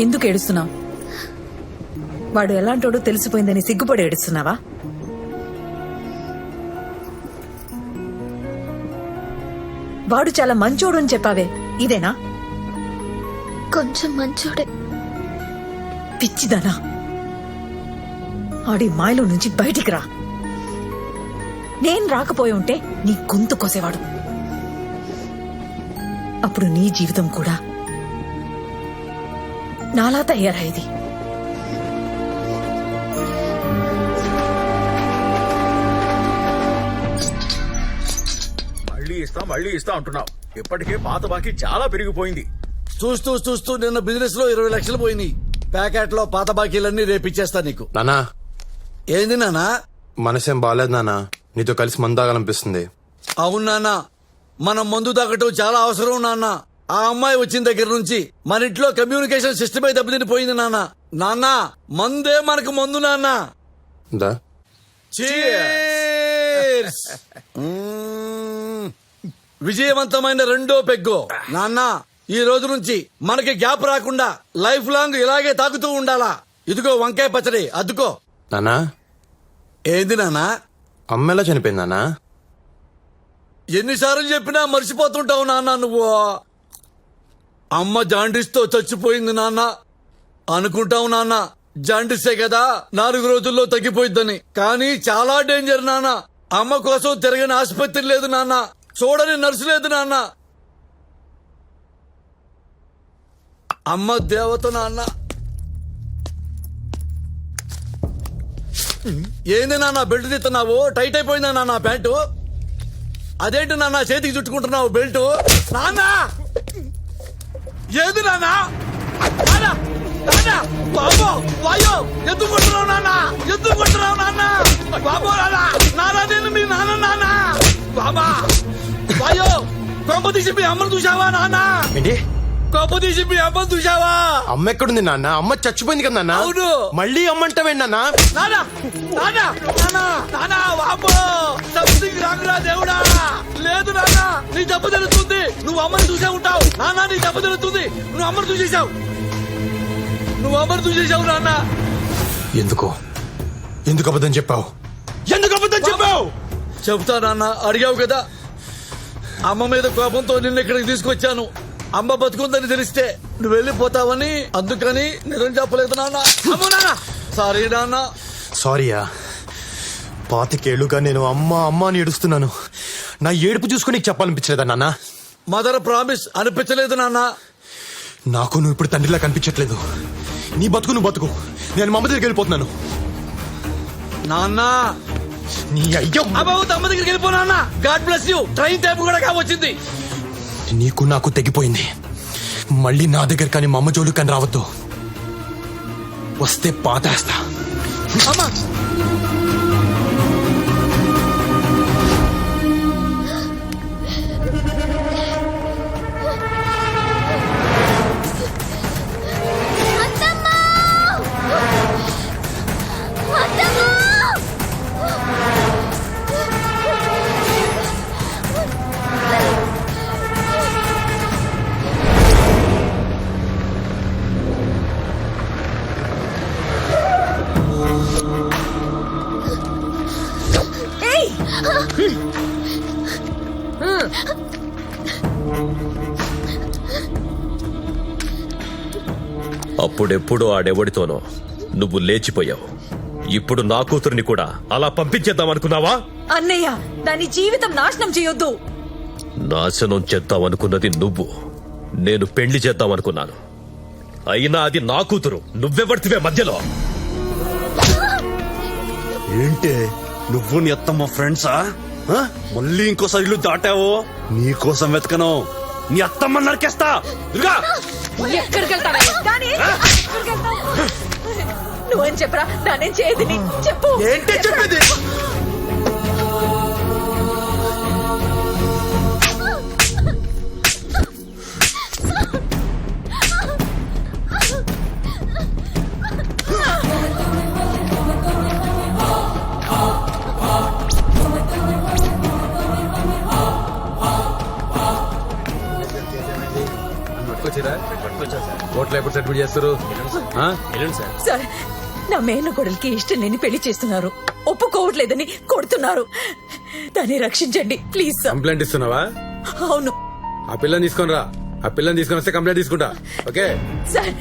ఎందుకు ఏడుస్తున్నావు? వాడు ఎలాంటోడో తెలిసిపోయిందని సిగ్గుపడి ఏడుస్తున్నావా? వాడు చాలా మంచోడు అని చెప్పావే, ఇదేనా? కొంచెం మంచోడే. పిచ్చిదానా, ఆడి మాయలో నుంచి బయటికి రా. నేను రాకపోయి ఉంటే నీ గొంతు కోసేవాడు. అప్పుడు నీ జీవితం కూడా నాలా తయారయ్యేది. మళ్ళీ ఇస్తా అంటున్నావు. ఇప్పటికే పాత బాకీ చాలా పెరిగిపోయింది. చూస్తూ చూస్తూ నిన్న బిజినెస్ లో 20 లక్షలు పోయినాయి. ప్యాకెట్ లో పాత బాకీలన్నీ రేపిచ్చేస్తా నీకు. నానా, ఏంది నానా? మనసేం బాలేదు నానా, నీతో కలిసి మందాగాలనిపిస్తుంది. అవును నాన్న, మనం మందు తాగటం చాలా అవసరం నాన్న. ఆ అమ్మాయి వచ్చిన దగ్గర నుంచి మన ఇంట్లో కమ్యూనికేషన్ సిస్టమే దెబ్బతినిపోయింది నాన్న. నాన్న, మందే మనకు మందు నాన్న. దా Cheers! విజయవంతమైన రెండో పెగ్గు. నాన్న, ఈ రోజు నుంచి మనకి గ్యాప్ రాకుండా లైఫ్ లాంగ్ ఇలాగే తాగుతూ ఉండాలా. ఇదిగో వంకాయ పచ్చడి అద్దుకో. నానా, ఏంది నాన్నా? అమ్మ ఎలా చనిపోయింది నానా? ఎన్నిసార్లు చెప్పినా మర్చిపోతుంటావు నాన్న నువ్వు. అమ్మ జాండీస్ తో చచ్చిపోయింది నాన్న. అనుకుంటావు నాన్న జాండీసే కదా 4 రోజుల్లో తగ్గిపోయిద్దని. కానీ చాలా డేంజర్ నాన్న. అమ్మ కోసం తిరగని ఆసుపత్రి లేదు నాన్న, చూడని నర్సు లేదు నాన్న. అమ్మ దేవత నాన్న. ఏంది నాన్న బెల్ట్ తీస్తున్నావు? టైట్ అయిపోయిందా నాన్న ప్యాంటు? అదేంటి నాన్న చేతికి చుట్టుకుంటున్నావు బెల్ట్? నాన్న, ఏది నాన్న? బాబో వాయో, ఎందుకు కొట్టున్నావు నాన్న? ఎందుకు కొట్టున్నావు నాన్న? బాబో నాన్న, నేను మీ నాన్న. నాన్న బాబా వాయో, కొంప తీసి మీ అమ్మను చూసావా నాన్న? ఏంటి కొంప తీసి మీ అమ్మను చూసావా? అమ్మ ఎక్కడుంది నాన్న? అమ్మ చచ్చిపోయింది కదా నాన్న. అవును. మళ్ళీ అమ్మంటావేంటి నాన్న? నాన్న నాన్న నాన్న నాన్న బాబో, సంథింగ్ రాంగ్ దేవుడా. లేదు నాన్న, నీ దెబ్బ తెలుస్తుంది. నువ్వు అమ్మని చూసే ఉంటావు నాన్న. నీ దెబ్బ తెలుస్తుంది. నువ్వు అమ్మని చూసేశావు. నువ్వు అమ్మని చూసేశావు నాన్న. ఎందుకు అబద్ధం చెప్పావు? ఎందుకు అబద్ధం చెప్పావు? చెబుతా నాన్న, అడిగావు కదా. అమ్మ మీద కోపంతో నిన్న ఇక్కడికి తీసుకొచ్చాను. అమ్మ బతుకుందని తెలిస్తే నువ్వు వెళ్ళిపోతావని, అందుకని నిజం చెప్పలేదు నాన్న. అమ్మో నాన్న, సారీ నాన్న. సారీయా? 25 ఏళ్లుగా నేను అమ్మ అమ్మ అని ఏడుస్తున్నాను. నా ఏడుపు చూసుకుని నీకు చెప్పాలనిపించలేదా నాన్న? మదర్ ప్రామిస్ అనిపించలేదు నాన్న. నాకు నువ్వు ఇప్పుడు తండ్రిలా కనిపించట్లేదు. నీ బతుకు నువ్వు బతుకు, నేను మా అమ్మ దగ్గరికి వెళ్ళిపోతున్నాను. నాన్న, నీ అయ్యో అమ్మ దగ్గరికి వెళ్ళిపో నాన్న. God bless you. Train time కూడా కావచ్చింది. నీకు నాకు తెగిపోయింది. మళ్ళీ నా దగ్గర కానీ మా అమ్మ జోలు కానీ రావద్దు. వస్తే పాతేస్తా. అమ్మా అప్పుడెప్పుడు ఆడెవడితోనో నువ్వు లేచిపోయావు. ఇప్పుడు నా కూతురిని కూడా అలా పంపించేద్దామనుకున్నావా? అన్నయ్య, దాని జీవితం నాశనం చేయొద్దు. నాశనం చేద్దామనుకున్నది నువ్వు, నేను పెళ్లి చేద్దామనుకున్నాను. అయినా అది నా కూతురు. నువ్వెవడితివే మధ్యలో? ఏంటే నువ్వు నీ అత్తమ్మ ఫ్రెండ్సా? మళ్ళీ ఇంకోసారి ఇల్లు దాటావో నీకోసం వెతకను. నీ అత్తమ్మ నరికేస్తా. దుర్గా, ఎక్కడికి వెళ్తావా? నువ్వని చెప్పరా, దానేం చేయదని చెప్పు. ఏంటి చెప్పేది? వచ్చిరా కోర్టులో ఎప్పుడు సర్టిఫికేట్ చేస్తారు ఆ? సార్ నా మేన కొడలికి ఇష్టం లేని పెళ్లి చేస్తున్నారు, ఒప్పుకోవట్లేదని కొడుతున్నారు. దాన్ని రక్షించండి ప్లీజ్ సార్. కంప్లైంట్ ఇస్తున్నావా? అవును ఆ పిల్లని తీసుకొని రా. ఆ పిల్లని తీసుకొని వస్తే కంప్లైంట్ తీసుకుంటా. ఓకే సార్,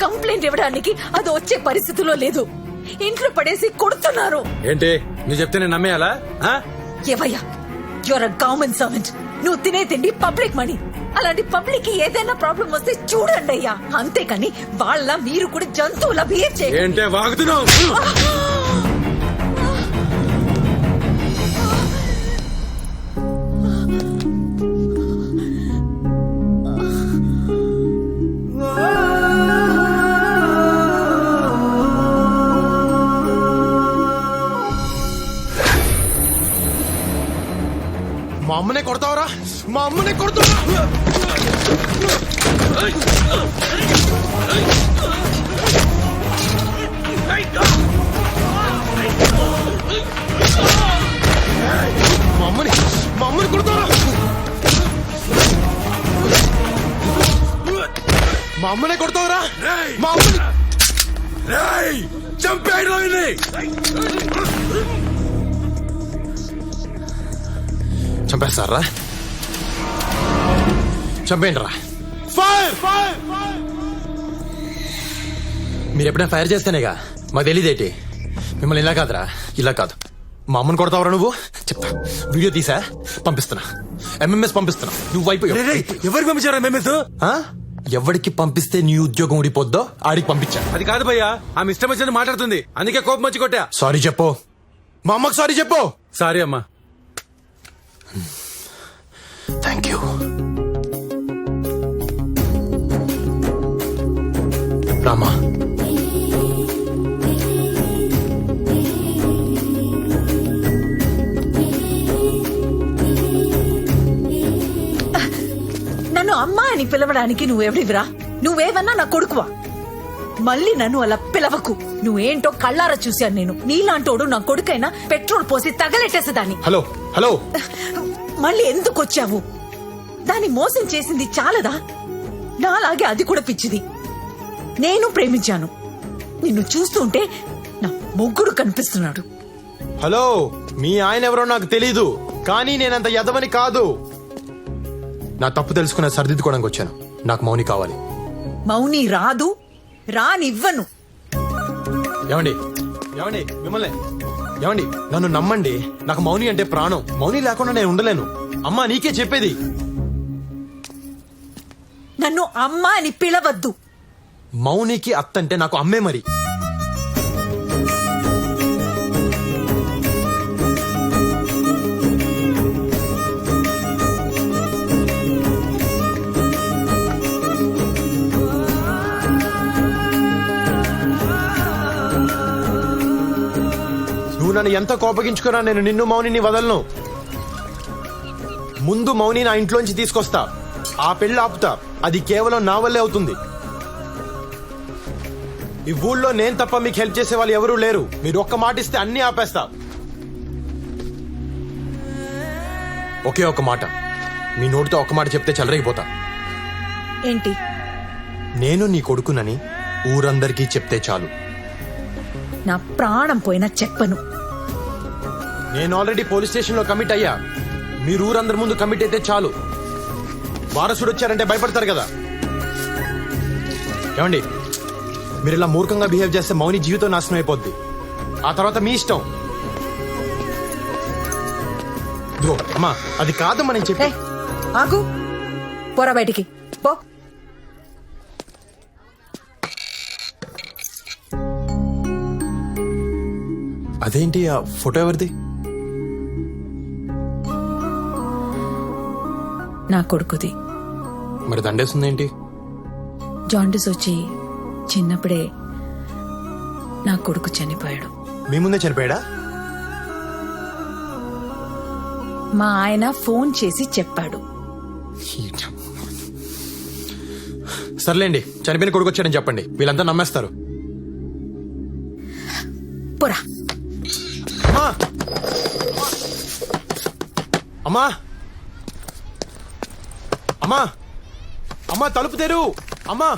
కంప్లైంట్ ఇవ్వడానికి అది వచ్చే పరిస్థితిలో లేదు. ఇంట్లో పడేసి కొడుతున్నారు. ఏంటి నువ్వు చెప్తే నేను నమ్మేయాలా? ఆ? ఏవయ్యా, యువర్ అ గవర్నమెంట్ సర్వెంట్. నువ్వు తినే తిండి పబ్లిక్ మనీ. అలాంటి పబ్లిక్ కి ఏదైనా ప్రాబ్లం వస్తే చూడండి అయ్యా, అంతేకాని వాళ్ళ మీరు కూడా జంతువుల బిహేవ్ చేయండి. ఏంటే వాగుతున్నావు? మా అమ్మనే కొడతావరా? మా అమ్మనే కొడతావరా? మా అమ్మని కొడతావరా? మా అమ్మనే కొడతావరా? మా అమ్మని చంపేయడం చంపేస్తారా? చంపేయండి రా. ఫైర్! మీరు ఎప్పుడైనా ఫైర్ చేస్తేనేగా మాకు తెలియదేటి. మిమ్మల్ని ఇలా కాదురా, ఇలా కాదు. మా అమ్మని కొడతావరా నువ్వు? చెప్తా, వీడియో తీసా పంపిస్తున్నా, ఎంఎంఎస్ పంపిస్తున్నా. నువ్వు అయిపోయి ఎవరికి పంపించారా ఎంఎంఎస్? ఎవరికి పంపిస్తే నీ ఉద్యోగం ఊడిపోద్దో ఆడికి పంపించా. అది కాదు భయ్యా, ఆమె ఇష్టం వచ్చినట్టు మాట్లాడుతుంది, అందుకే కోపం వచ్చి కొట్టా. సారీ చెప్పు, మా అమ్మకి సారీ చెప్పు. సారీ అమ్మా. Thank you. రామా, నన్ను అమ్మా అని పిలవడానికి నువ్వెవడివిరా? నువ్వేవన్నా నా కొడుకువా? మళ్ళీ నన్ను అలా పిలవకు. నువ్వేంటో కళ్ళారా చూశాను నేను. నీలాంటోడు నా కొడుకైనా పెట్రోల్ పోసి తగలెట్టేసేదాన్ని. హలో హలో, మళ్ళీ ఎందుకు వచ్చావు? దాన్ని మోసం చేసింది చాలదా? నాలాగే అది కూడా పిచ్చిది. నేను ప్రేమించాను. నిన్ను చూస్తుంటే నా మొగ్గుడు కనిపిస్తున్నాడు. హలో, మీ ఆయన ఎవరో నాకు తెలీదు, కానీ నేనంత యదవని కాదు. నా తప్పు తెలుసుకున్న సరిదిద్దుకోవడానికి వచ్చాను. నాకు మౌని కావాలి. మౌని రాదు, రానివ్వను. ఏమండి ఏమండి మిమ్మల్ని ఏమండి, నన్ను నమ్మండి. నాకు మౌని అంటే ప్రాణం. మౌని లేకుండా నేను ఉండలేను. అమ్మా, నీకే చెప్పేది. నన్ను అమ్మా అని పిలవద్దు. మౌనికి అత్తంటే నాకు అమ్మే మరి. నువ్వు నన్ను ఎంత కోపగించుకున్నా నేను నిన్ను మౌనిని వదలను. ముందు మౌని నా ఇంట్లోంచి తీసుకొస్తా, ఆ పెళ్లి ఆపుతా. అది కేవలం నా వల్లే అవుతుంది. ఈ ఊళ్ళో నేను తప్ప మీకు హెల్ప్ చేసే వాళ్ళు ఎవరూ లేరు. మీరు ఒక్క మాట ఇస్తే అన్ని ఆపేస్తా. ఒకే ఒక్క మాట, మీ నోటితో ఒక్క మాట చెప్తే చెలరేగిపోతా. ఏంటి? నేను నీ కొడుకునని ఊరందరికీ చెప్తే చాలు. నా ప్రాణం పోయినా చెప్పను. నేను ఆల్రెడీ పోలీస్ స్టేషన్ లో కమిట్ అయ్యా. మీరు ఊరందరి ముందు కమిట్ అయితే చాలు. వారసుడు వచ్చారంటే భయపడతారు కదా. ఏమండి, మీరు ఇలా మూర్ఖంగా బిహేవ్ చేస్తే మౌని జీవితం నాశనం అయిపోద్ది. ఆ తర్వాత మీ ఇష్టం. ఇదిగో అమ్మా, అది కాదమ్మా నేను చెప్పే. ఆగు, పోరా బయటికి పో. అదేంటి ఆ ఫోటో ఎవరిది? నా కొడుకుది. మరి దండేస్తుందేంటి? జాండిస్ వచ్చి చిన్నప్పుడే నా కొడుకు చనిపోయాడు. మీ ముందే చనిపోయాడా? మా ఆయన ఫోన్ చేసి చెప్పాడు. సర్లేండి, చనిపోయిన కొడుకు వచ్చాడని చెప్పండి, వీళ్ళంతా నమ్మేస్తారు. పోరా. అమ్మా, అమ్మా, అమ్మా, అమ్మా, తలుపు తెరు. అమ్మా